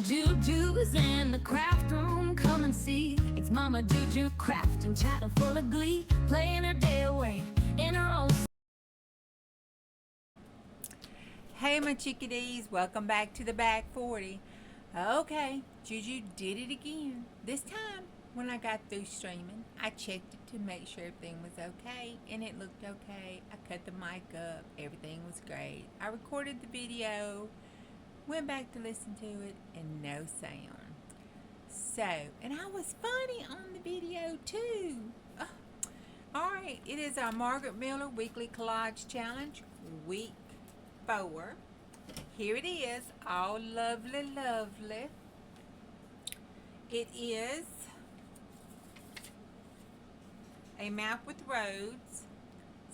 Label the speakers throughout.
Speaker 1: and Juju's in the craft room. Come and see, it's Mama Juju crafting, chatting full of glee, playing her day away in her own.
Speaker 2: Hey my chickadees, welcome back to the Back 40. Okay, Juju did it again. This time, when I got through streaming, I checked it to make sure everything was okay, and it looked okay. I cut the mic up, everything was great. I recorded the video, went back to listen to it, and no sound. So, and I was funny on the video too. Alright, it is our Margarete Miller Weekly Collage Challenge, week 4. Here it is, all lovely, lovely. It is a map with roads,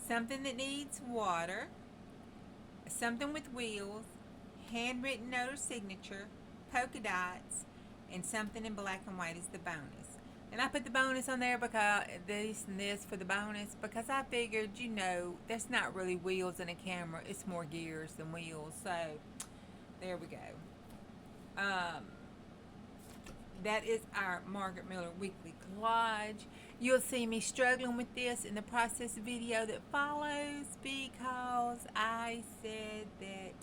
Speaker 2: something that needs water, something with wheels, handwritten note or signature, polka dots, and something in black and white is the bonus. And I put the bonus on there because this and this for the bonus because I figured, you know, that's not really wheels in a camera. It's more gears than wheels. So there we go. That is our Margarete Miller Weekly Collage. You'll see me struggling with this in the process video that follows because I said that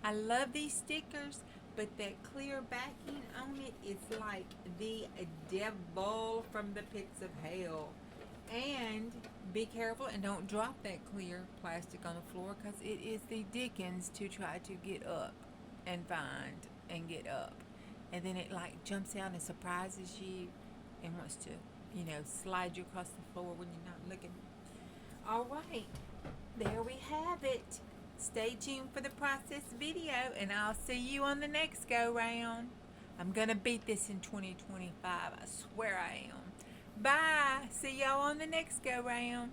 Speaker 2: I love these stickers, but that clear backing on it is like the devil from the pits of hell. And be careful and don't drop that clear plastic on the floor because it is the dickens to try to get up and find and get up. And then it like jumps out and surprises you and wants to, you know, slide you across the floor when you're not looking. All right, there we have it. Stay tuned for the process video, and I'll see you on the next go-round. I'm going to beat this in 2025. I swear I am. Bye. See y'all on the next go-round.